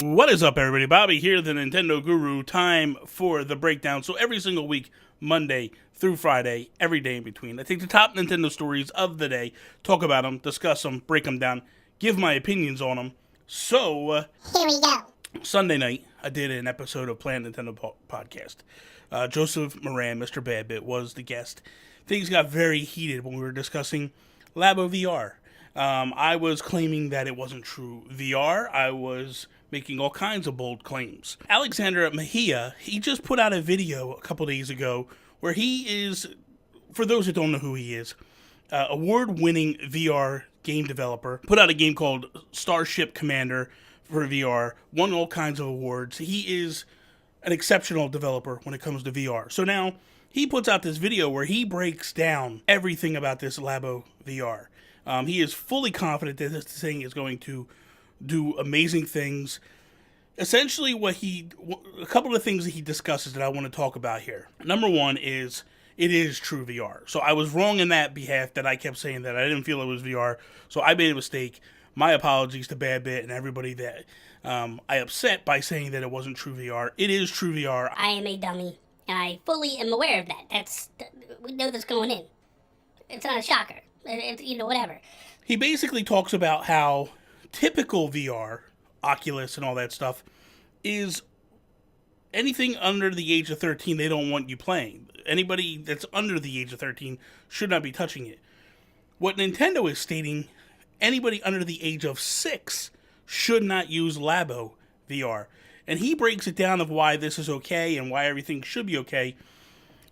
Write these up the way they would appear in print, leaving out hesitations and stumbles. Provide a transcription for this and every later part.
What is up, everybody? Bobby here, the Nintendo Guru. Time for the breakdown. So every single week, Monday through Friday, every day in between, I take the top Nintendo stories of the day, talk about them, discuss them, break them down, give my opinions on them. So, here we go. Sunday night, I did an episode of Planet Nintendo podcast. Joseph Moran, Mr. Badbit, was the guest. Things got very heated when we were discussing Labo VR. I was claiming that it wasn't true VR. I was making all kinds of bold claims. Alexander Mejia, he just put out a video a couple days ago where he is, for those that don't know who he is, award-winning VR game developer. Put out a game called Starship Commander for VR, won all kinds of awards. He is an exceptional developer when it comes to VR. So now he puts out this video where he breaks down everything about this Labo VR. He is fully confident that this thing is going to do amazing things. Essentially, a couple of things that he discusses that I want to talk about here. Number one is, it is true VR. So I was wrong in that behalf that I kept saying that I didn't feel it was VR. So I made a mistake. My apologies to Badbit and everybody that I upset by saying that it wasn't true VR. It is true VR. I am a dummy, and I fully am aware of that. We know that's going in. It's not a shocker. It's, whatever. He basically talks about how typical VR, Oculus and all that stuff, is anything under the age of 13 they don't want you playing. Anybody that's under the age of 13 should not be touching it. What Nintendo is stating, anybody under the age of 6 should not use Labo VR. And he breaks it down of why this is okay and why everything should be okay.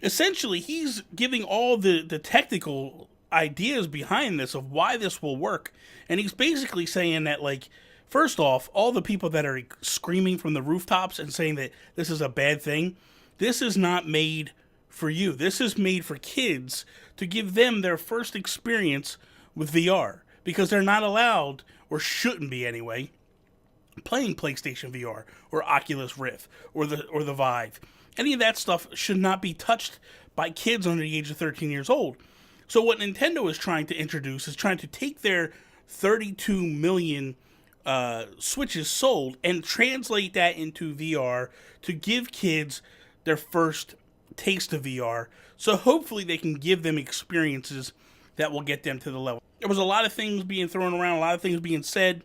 Essentially, he's giving all the technical ideas behind this of why this will work, and he's basically saying that, like, first off, all the people that are screaming from the rooftops and saying that this is a bad thing, this is not made for you. This is made for kids to give them their first experience with VR, because they're not allowed, or shouldn't be anyway, playing PlayStation VR or Oculus Rift or the Vive. Any of that stuff should not be touched by kids under the age of 13 years old. So what Nintendo is trying to introduce is trying to take their 32 million Switches sold and translate that into VR to give kids their first taste of VR. So hopefully they can give them experiences that will get them to the level. There was a lot of things being thrown around, a lot of things being said.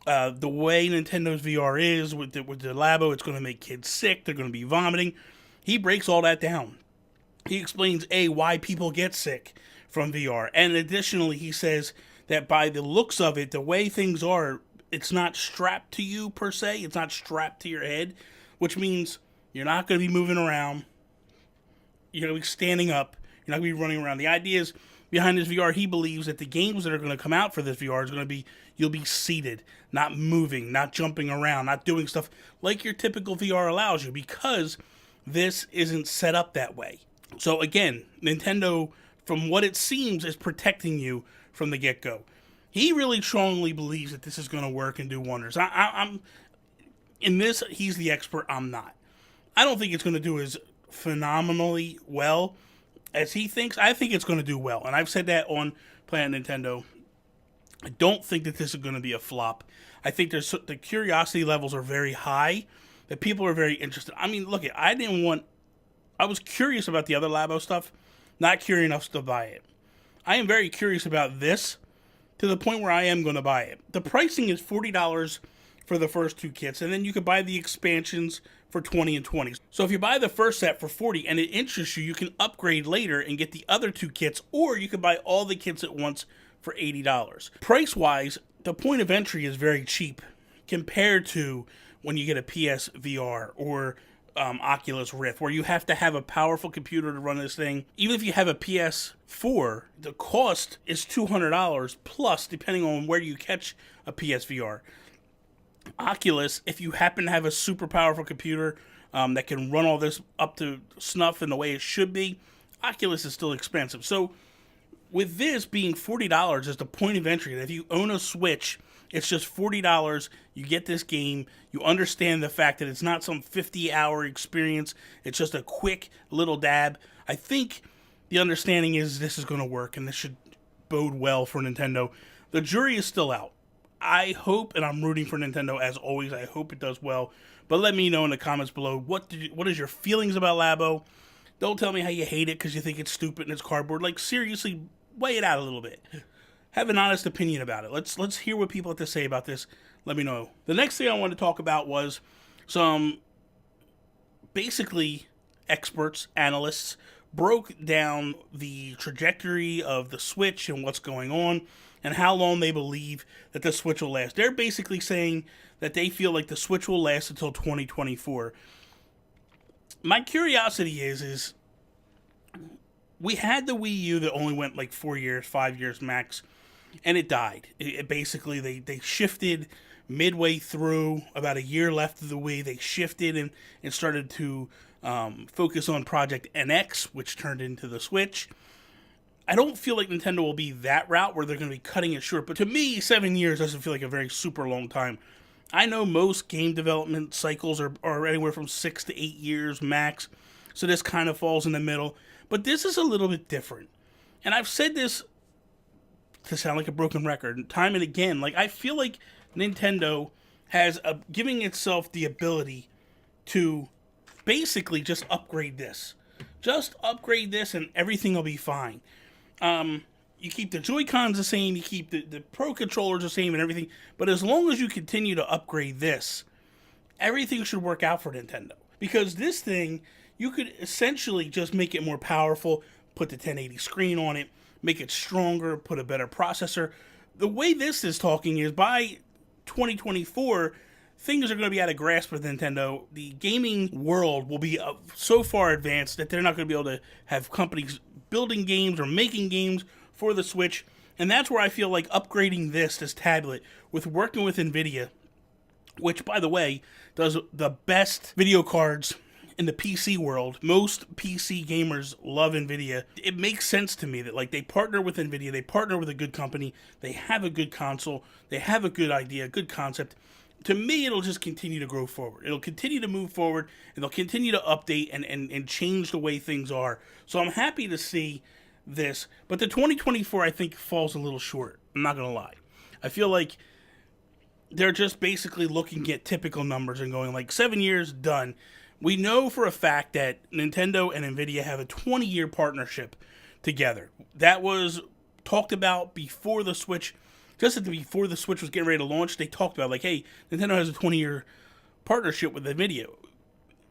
The way Nintendo's VR is with the Labo, it's going to make kids sick. They're going to be vomiting. He breaks all that down. He explains, why people get sick from VR. And additionally, he says that by the looks of it, the way things are, it's not strapped to you per se. It's not strapped to your head, which means you're not going to be moving around. You're going to be standing up. You're not going to be running around. The idea is, behind this VR, he believes that the games that are going to come out for this VR is going to be, you'll be seated, not moving, not jumping around, not doing stuff like your typical VR allows you, because this isn't set up that way. So again, Nintendo, from what it seems, is protecting you from the get-go. He really strongly believes that this is going to work and do wonders. I'm in this, he's the expert, I'm not. I don't think it's going to do as phenomenally well as he thinks. I think it's going to do well, and I've said that on Planet Nintendo. I don't think that this is going to be a flop. I think the curiosity levels are very high, that people are very interested. I mean, look, I was curious about the other Labo stuff, not curious enough to buy it. I am very curious about this to the point where I am going to buy it. The pricing is $40 for the first two kits, and then you can buy the expansions for $20 and $20. So if you buy the first set for $40 and it interests you, you can upgrade later and get the other two kits, or you can buy all the kits at once for $80. Price-wise, the point of entry is very cheap compared to when you get a PSVR or Oculus Rift, where you have to have a powerful computer to run this thing. Even if you have a PS4, the cost is $200 plus, depending on where you catch a PSVR. Oculus, if you happen to have a super powerful computer, that can run all this up to snuff in the way it should be, Oculus is still expensive. So with this being $40 as the point of entry, and if you own a Switch, it's just $40. You get this game. You understand the fact that it's not some 50-hour experience. It's just a quick little dab. I think the understanding is this is going to work, and this should bode well for Nintendo. The jury is still out. I hope, and I'm rooting for Nintendo as always, I hope it does well. But let me know in the comments below, what is your feelings about Labo? Don't tell me how you hate it because you think it's stupid and it's cardboard. Like, seriously, weigh it out a little bit. Have an honest opinion about it. Let's hear what people have to say about this. Let me know. The next thing I wanted to talk about was some, basically, experts, analysts, broke down the trajectory of the Switch and what's going on and how long they believe that the Switch will last. They're basically saying that they feel like the Switch will last until 2024. My curiosity is we had the Wii U that only went like 4 years, 5 years max, and it died. It basically, they shifted midway through, about a year left of the Wii, they shifted and started to focus on Project NX, which turned into the Switch. I don't feel like Nintendo will be that route where they're going to be cutting it short, but to me, 7 years doesn't feel like a very super long time. I know most game development cycles are anywhere from 6 to 8 years max, so this kind of falls in the middle, but this is a little bit different. And I've said this to sound like a broken record time and again. Like, I feel like Nintendo has giving itself the ability to basically just upgrade this. Just upgrade this and everything will be fine. You keep the Joy-Cons the same, you keep the Pro Controllers the same and everything, but as long as you continue to upgrade this, everything should work out for Nintendo. Because this thing, you could essentially just make it more powerful, put the 1080 screen on it, make it stronger, put a better processor. The way this is talking is by 2024, things are going to be out of grasp with Nintendo. The gaming world will be so far advanced that they're not going to be able to have companies building games or making games for the Switch. And that's where I feel like upgrading this tablet with working with NVIDIA, which, by the way, does the best video cards in the PC world. Most PC gamers love NVIDIA. It makes sense to me that, like, they partner with NVIDIA, they partner with a good company, they have a good console, they have a good idea, a good concept. To me, it'll just continue to grow forward. It'll continue to move forward, and they'll continue to update and change the way things are. So I'm happy to see this. But the 2024, I think, falls a little short. I'm not going to lie. I feel like they're just basically looking at typical numbers and going like 7 years, done. We know for a fact that Nintendo and NVIDIA have a 20-year partnership together. That was talked about before the Switch. Just before the Switch was getting ready to launch, they talked about, like, hey, Nintendo has a 20-year partnership with NVIDIA.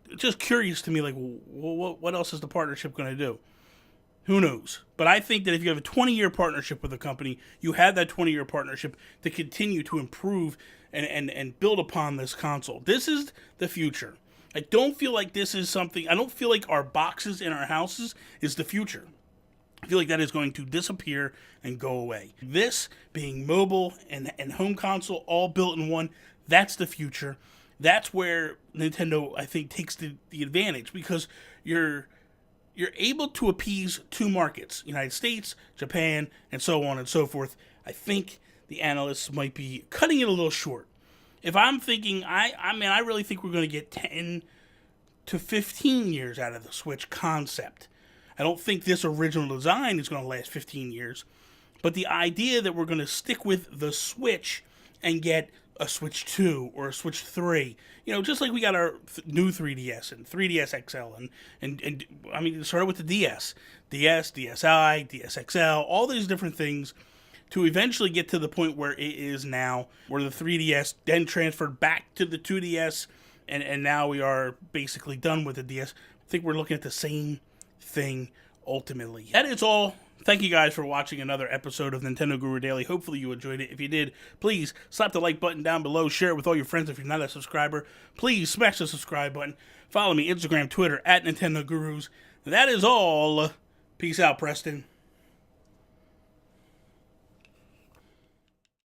It's just curious to me, like, what else is the partnership going to do? Who knows? But I think that if you have a 20-year partnership with a company, you have that 20-year partnership to continue to improve and build upon this console. This is the future. I don't feel like this is something... I don't feel like our boxes in our houses is the future. I feel like that is going to disappear and go away. This being mobile and home console all built in one, that's the future. That's where Nintendo, I think, takes the advantage, because you're able to appease two markets, United States, Japan, and so on and so forth. I think the analysts might be cutting it a little short. If I'm thinking, I really think we're going to get 10 to 15 years out of the Switch concept. I don't think this original design is going to last 15 years, but the idea that we're going to stick with the Switch and get a Switch 2 or a Switch 3, you know, just like we got our new 3DS and 3DS XL, and I mean, it started with the DS, DSi, DS XL, all these different things, to eventually get to the point where it is now, where the 3DS then transferred back to the 2DS, and now we are basically done with the DS. I think we're looking at the same thing ultimately. That is all. Thank you guys for watching another episode of Nintendo Guru Daily. Hopefully you enjoyed it. If you did, please slap the like button down below. Share it with all your friends if you're not a subscriber. Please smash the subscribe button. Follow me Instagram, Twitter, @Nintendo Gurus. That is all. Peace out, Preston.